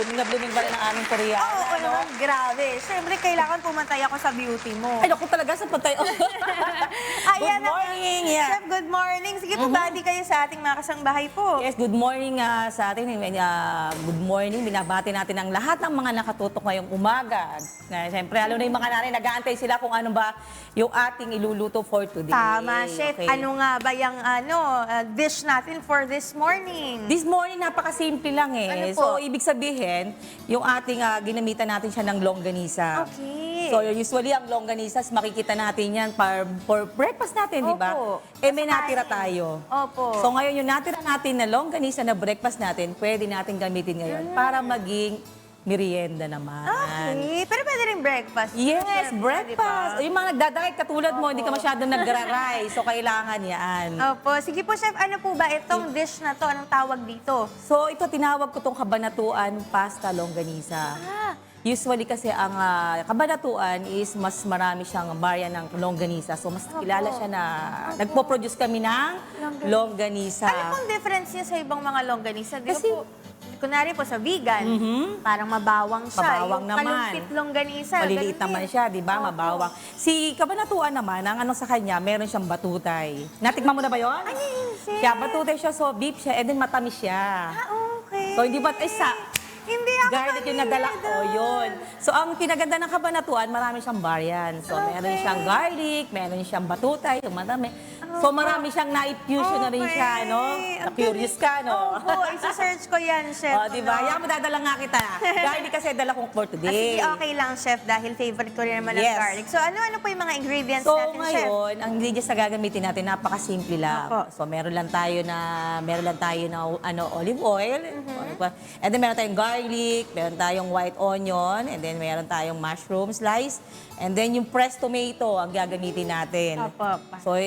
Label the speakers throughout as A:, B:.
A: blooming pa rin ang aming Koreana.
B: Oo naman, grabe. Siyempre, kailangan pumantay ako sa beauty mo.
A: Ay, naku talaga sa patay.
B: Ayan
A: Good morning!
B: na,
A: Yeah.
B: Chef, good morning. Sige po, bati kayo sa ating mga kasangbahay po.
A: Yes, good morning sa atin. Good morning. Binabati natin ang lahat ng mga nakatutok ngayong umaga. Siyempre, lalo na yung mga nanay, nag-aantay sila kung ano ba yung ating iluluto for today.
B: Tama, Chef.
A: Okay.
B: Ano nga ba yung dish natin for this morning?
A: This morning, napakasimple lang eh.
B: Ano po?
A: So, ibig sabihin, yung ating ginamitan natin siya ng longganisa.
B: Okay.
A: So, usually ang longganisas, makikita natin yan for breakfast natin, di ba?
B: Opo.
A: Eh, may
B: Kain.
A: natira tayo.
B: Opo.
A: So, ngayon yung natira natin na longganisa na breakfast natin, pwede natin gamitin ngayon para maging merienda naman.
B: Okay. Pero pwede rin breakfast.
A: Yes,
B: Siyempre,
A: breakfast.
B: di ba?
A: Yung mga nagdadiet katulad mo, hindi ka masyadong nagra-rice. So, kailangan yan.
B: Opo. Sige po, Chef. Ano po ba itong dish na to? Anong tawag dito?
A: So, ito tinawag ko tong kabanatuan pasta longganisa.
B: Ah.
A: Usually kasi ang kabanatuan is mas marami siyang variant ng longganisa. So, mas kilala siya na nagpo-produce kami ng longganisa.
B: Ano pong difference niya sa ibang mga longganisa? Di ba
A: Kasi-
B: po, kunwari po sa vegan, parang mabawang siya.
A: Mabawang
B: Yung
A: naman.
B: kalumpit longganisa.
A: Maliliit
B: ganun
A: naman
B: din.
A: siya, di ba?
B: Opo.
A: Mabawang. Si kabanatuan naman, ang ano sa kanya, meron siyang batutay. Natikman mo na ba yun?
B: Ano yun, Chef?
A: Siya, batutay siya, so beef siya, and then matamis siya.
B: Ah, okay.
A: So, hindi ba,
B: Hindi ako
A: garlic yung nadala.
B: doon.
A: Yun. So, ang pinaganda ng kabanatuan, marami siyang variant. So, meron siyang garlic, meron siyang batutay, yung madami. So, marami siyang na-fusion na rin siya, no? Na-curious ka, no?
B: Oo, isa-search ko yan, Chef.
A: O, di ba? Yan, madadala nga kita. Garlic kasi dala kong for
B: Ah,
A: today.
B: sige, okay lang, Chef, dahil favorite ko rin naman ang
A: Yes.
B: garlic. So, ano-ano po yung mga ingredients
A: So,
B: natin, Chef?
A: ngayon, ang ingredients na gagamitin natin, napakasimple lang.
B: Opo.
A: So, meron lang tayo na olive oil. And then, meron tayong garlic, meron tayong white onion, and then meron tayong mushroom slice. And then, yung pressed tomato ang gagamitin natin.
B: Opo.
A: So,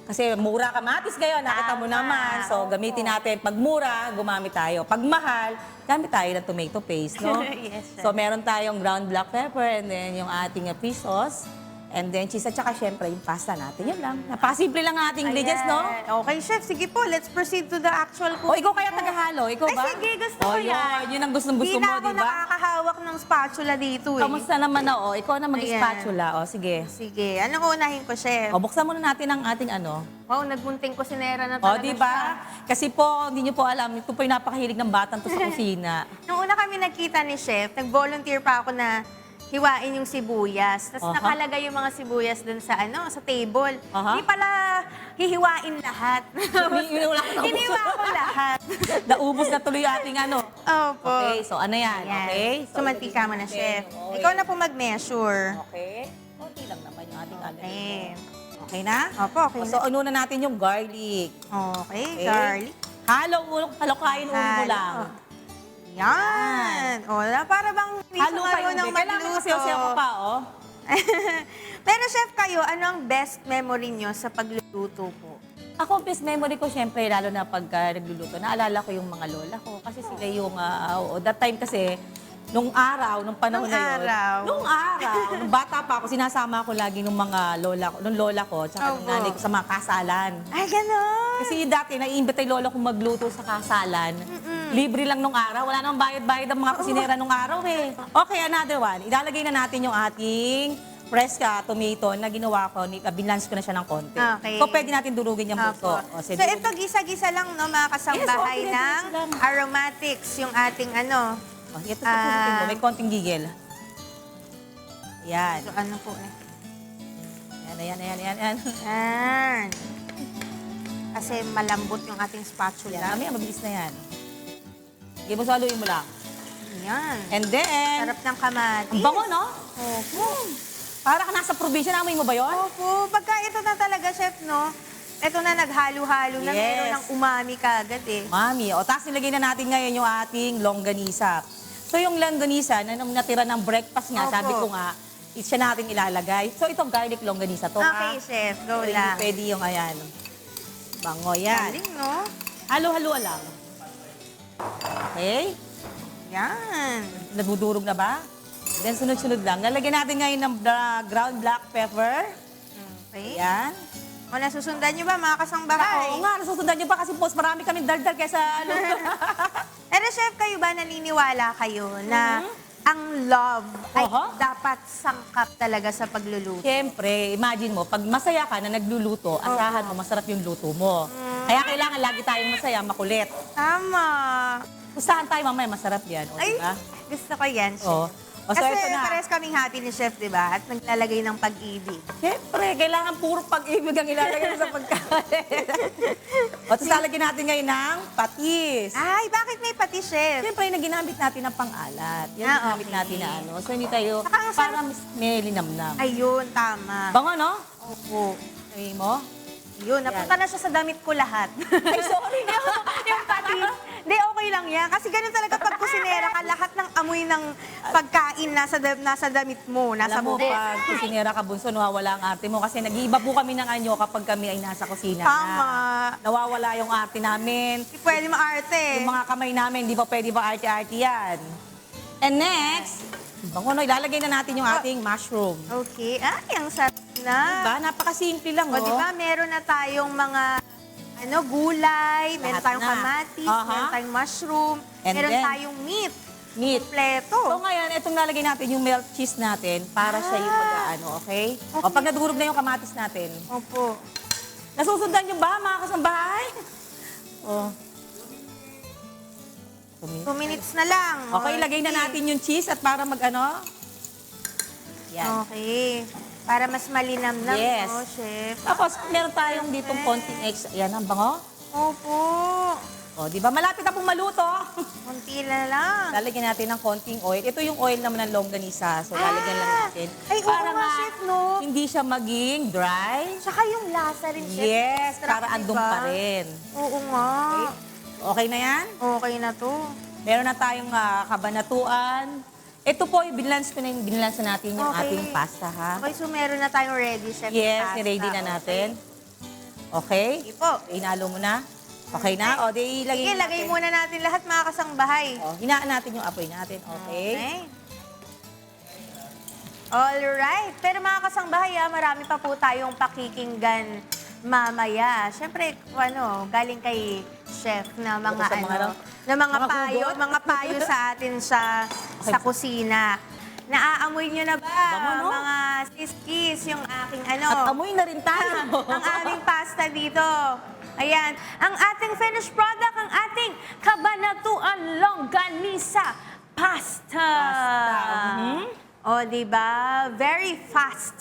A: kasi mura kamatis ngayon, nakita mo
B: Tama.
A: naman. So,
B: Opo.
A: gamitin natin. Pag mura, gumamit tayo. Pag mahal, gamit tayo ng tomato paste, no?
B: Yes, Chef.
A: So, meron tayong ground black pepper and then yung ating fish sauce. And then cheese at saka syempre yung pasta natin. Yun lang. Napakasimple lang ang ating ingredients, no?
B: Ayan. Okay, Chef. Sige po, let's proceed to the actual
A: O,
B: cooking.
A: ikaw kaya tagahalo? Ikaw
B: Ay,
A: ba?
B: sige, gusto ko yan.
A: Yun ang gustong-gusto
B: Hindi
A: mo,
B: na ako
A: di ba?
B: nakakahawak ng spatula dito eh.
A: Kamusta naman na, o? Ikaw na mag-spatula, o? Sige.
B: Sige, anong unahin ko, Chef?
A: O, buksan muna natin ang ating ano.
B: Wow, nagmunting kusinera na
A: O,
B: talaga
A: di
B: siya.
A: ba? Kasi po, hindi nyo po alam, ito po yung napakahilig ng batang to sa kusina.
B: Nung una kami nagkita ni Chef, nag-volunteer pa ako na hiwain yung sibuyas. Tapos
A: Aha.
B: nakalagay yung mga sibuyas dun sa sa table.
A: Aha.
B: Hindi pala hihiwain lahat. Hiniwa ko lahat.
A: Naubos na tuloy yung ating ano.
B: Opo.
A: Okay, so ano yan?
B: Ayan.
A: Okay?
B: So, mantika mo na,
A: natin.
B: Chef.
A: Okay.
B: Ikaw na po mag-measure.
A: Okay. Konti lang naman yung ating ano.
B: Okay.
A: Okay na?
B: Opo, okay
A: So,
B: na.
A: una natin yung garlic.
B: Okay,
A: Okay.
B: garlic.
A: Halokain ulo mo lang.
B: Yan. O, para bang hindi
A: Halo
B: siya
A: kayo.
B: marunong
A: Kailangan
B: magluto.
A: kasi ako pa, oh.
B: Pero Chef, kayo, ano ang best memory nyo sa pagluluto po?
A: Ako, best memory ko, syempre, lalo na pagka nagluluto, naalala ko yung mga lola ko. Kasi sila yung, that time kasi, nung panahon
B: Nung
A: na yun.
B: araw.
A: Nung bata pa ako, sinasama ko lagi nung mga lola ko, tsaka nung
B: Opo.
A: nanay ko sa mga kasalan.
B: Ay, gano'n.
A: Kasi dati, naiimbita yung lola kong magluto sa kasalan. Libre lang nung araw. Wala namang bayad-bayad ang mga kusinera nung araw eh. Okay, another one. Ilalagay na natin yung ating fresh tomato na ginawa ko. Binlance ko na siya ng konti.
B: Okay.
A: So, pwede natin durugin yung
B: Opo.
A: buso. O,
B: So, ito gisa-gisa lang, no, mga kasambahay
A: Yes, okay,
B: ng
A: gisa lang.
B: aromatics, yung ating
A: Oh, ito sa pusitin mo. May konting gigil. Yan.
B: So, ano po eh.
A: Yan.
B: Yan. Kasi malambot yung ating
A: Yan.
B: spatula.
A: Mamaya, mabilis na yan. Sige, mo saluin mo lang.
B: Yan.
A: And then,
B: Sarap ng kamatis.
A: ang bango, no?
B: Opo.
A: Para ka nasa probinsya, namoy mo ba yun?
B: Opo. Pagka ito na talaga, Chef, no? Ito na naghalo-halo na,
A: Yes.
B: meron ng umami kagad eh.
A: Mami, o tapos nilagay na natin ngayon yung ating longganisa. So yung longganisa, na natira ng breakfast nga,
B: Opo.
A: sabi ko nga, siya natin ilalagay. So itong garlic longganisa to,
B: Okay, Chef. Go lang.
A: Pwede yung ayan. Bango yan.
B: Galing, no?
A: Halo-halo lang. Okay?
B: Yan.
A: Nagudurog na ba? Then sunod-sunod lang. Lalagyan natin ngayon ng ground black pepper.
B: Okay.
A: Yan.
B: O, nasusundan nyo ba, mga kasangbahay?
A: Oo nga, nasusundan niyo pa kasi post marami kaming daldal kaysa ano.
B: Pero Chef, chef, kayo ba naniniwala kayo na ang love ay
A: Oho.
B: dapat sangkap talaga sa pagluluto?
A: Siyempre, imagine mo, pag masaya ka na nagluluto, asahan mo, masarap yung luto mo. Kaya kailangan lagi tayong masaya, makulit.
B: Tama.
A: Gustahan tayo mamaya, masarap yan. O,
B: Ay,
A: diba?
B: gusto ko yan, chef.
A: O. O, so
B: Kasi
A: ito na.
B: pares kaming happy ni chef, di ba? At naglalagay ng pag-ibig.
A: Siyempre, kailangan puro pag-ibig ang ilalagay mo sa pagkain. O, tapos lalagyan natin ngayon ng patis.
B: Ay, bakit may pati, chef?
A: Siyempre, yung ginamit natin ng pang-alat. Yan
B: Ah,
A: ginamit
B: okay.
A: natin na ano. So, hindi tayo,
B: Saka ang sarap.
A: para may linamnam.
B: Ayun, tama.
A: Bango, no?
B: Opo.
A: Sabi mo?
B: Yun, napunta na siya sa damit ko lahat.
A: Ay, sorry na.
B: Yung patis. Hindi, okay lang yan. Kasi ganun talaga pag kusinera ka, lahat ng amoy ng pagkain nasa damit mo, nasa
A: Alam mo,
B: buhok.
A: pag kusinera ka, bunso, nawawala ang arte mo. Kasi nag-iiba po kami ng anyo kapag kami ay nasa kusina
B: Tama.
A: na. Nawawala yung arte namin.
B: Hindi pwede maarte.
A: Yung mga kamay namin, di ba pwede ba arte-arte yan? And next, bango, no, ilalagay na natin yung ating mushroom.
B: Okay. Ay, ang sarap na.
A: Diba? Napakasimple lang,
B: O,
A: oh.
B: di ba, meron na tayong mga gulay, meron
A: Lahat
B: tayong
A: na.
B: kamatis,
A: Aha.
B: meron tayong mushroom,
A: And
B: meron
A: then,
B: tayong meat.
A: Meat.
B: Kompleto.
A: So ngayon, itong lalagay natin yung melt cheese natin para siya yung pag-ano, okay? O pag nadurog na yung kamatis natin.
B: Opo.
A: Nasusundan nyo ba, mga kasambahay? O.
B: 2 minutes na lang.
A: Okay, lagay na natin yung cheese at para mag-ano. Yan.
B: Okay. Para mas malinamnam,
A: Yes.
B: no, chef?
A: Tapos, meron tayong ditong konting eggs. Yan, ang bango.
B: Opo.
A: O, di ba? Malapit na pong maluto.
B: Kunti na lang.
A: Lalagyan natin ng konting oil. Ito yung oil naman ng longganisa. So, lalagyan lang natin.
B: Ay, oo nga, chef, no?
A: hindi siya maging dry.
B: Tsaka yung lasa rin, chef.
A: Yes,
B: Sarap,
A: para andong
B: diba?
A: pa rin.
B: Oo nga.
A: Okay na yan?
B: Okay na to.
A: Meron na tayong kabanatuan. Ito po, binlance natin yung
B: Okay.
A: ating pasta, ha?
B: Okay, so meron na tayong ready, chef.
A: Yes,
B: pasta.
A: ready na natin. Okay?
B: Okay po.
A: Inalo mo na. Okay na? O, di ilagay
B: Sige, lagay muna natin lahat, mga kasangbahay.
A: O, hinaan natin yung apoy natin. Okay?
B: Alright. Pero mga kasangbahay, marami pa po tayong pakikinggan mamaya. Siyempre, galing kay chef na mga
A: Sa mga
B: na mga
A: mga
B: payo,
A: hugot?
B: mga payo sa atin sa kusina. Naaamoy nyo na ba,
A: Bango, no?
B: mga siskis, yung aking
A: At amoy na rin tayo.
B: ang aming pasta dito. Ayan, ang ating finished product, ang ating kabanatuan longganisa pasta. O, diba? Very fast.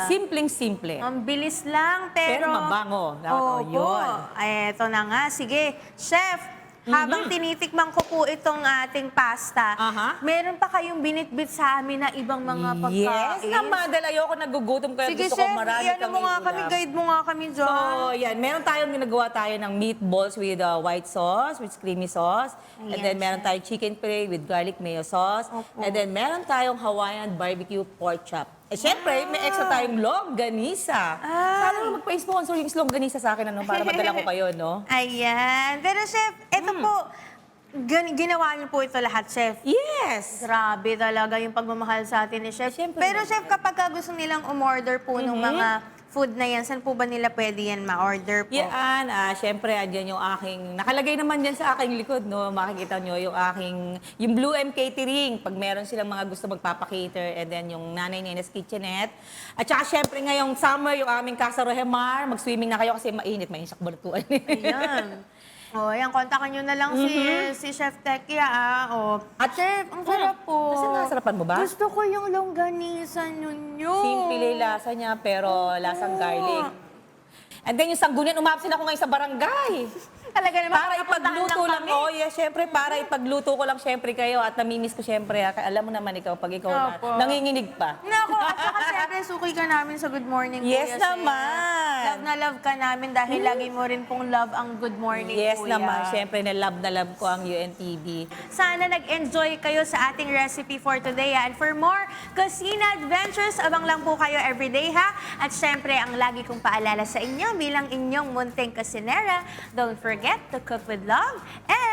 A: Simpleng-simple.
B: Ang bilis lang, pero...
A: Pero mabango. Dapat, yun.
B: Ay, eto na nga. Sige, chef, habang tinitikman ko po itong ating pasta,
A: Aha.
B: meron pa kayong binitbit sa amin na ibang mga pagkain?
A: Yes, naman. Dahil ayoko nagugutom kaya
B: Sige,
A: gusto
B: chef,
A: ko marami
B: iyan mo nga
A: ulam.
B: kami, guide mo nga kami dyan.
A: So, yan. Meron tayong ginagawa tayo ng meatballs with white sauce, with creamy sauce. And
B: Ayan,
A: then meron tayong chicken puree with garlic mayo sauce.
B: Opo.
A: And then meron tayong Hawaiian barbecue pork chop. Eh, syempre, may extra tayong longganisa. Sana mo magpa-sponsor yung longganisa sa akin, para madala ko kayo, no?
B: Ayan. Pero chef, ito po, ginawa niyo po ito lahat, chef.
A: Yes!
B: Grabe talaga yung pagmamahal sa atin ni Chef.
A: Siyempre
B: Pero
A: naman.
B: Chef, kapag gusto nilang umorder po ng mga food na yan, saan po ba nila pwede yan ma-order po?
A: Yan, syempre, andyan yung aking, nakalagay naman dyan sa aking likod, no? Makikita nyo yung Blue M Catering, pag meron silang mga gusto magpapakater, and then yung Nanay Nene's Kitchenette. At saka syempre ngayong summer, yung aming Casa Rohemar, mag-swimming na kayo kasi mainit sa kabaratuan.
B: Ayan. O, ayan, kontakan nyo na lang si Chef Tekia, O.
A: At
B: Chef, ang sarap po.
A: Kasi nasarapan mo ba?
B: Gusto ko yung longganisa ninyo.
A: Simple lasa niya, pero lasang garlic. And then yung sanggunian, umabsent ako ngayon sa barangay.
B: Talaga naman.
A: Para ipagluto lang,
B: kami.
A: oh yes, syempre, para ipagluto ko lang syempre kayo at namimiss ko syempre. Alam mo naman ikaw, pag ikaw
B: Opo.
A: nanginginig pa.
B: Nako, at saka syempre, suki ka namin sa Good Morning
A: Yes
B: Kuya, Chef.
A: naman.
B: Love na love ka namin dahil lagi mo rin pong love ang Good Morning
A: Yes
B: Kuya.
A: naman, syempre na love ko ang UNTV.
B: Sana nag-enjoy kayo sa ating recipe for today. And for more Kusina Adventures, abang lang po kayo everyday, ha? At syempre, ang lagi kong paalala sa inyo bilang inyong munting kusinera, don't forget to cook with love and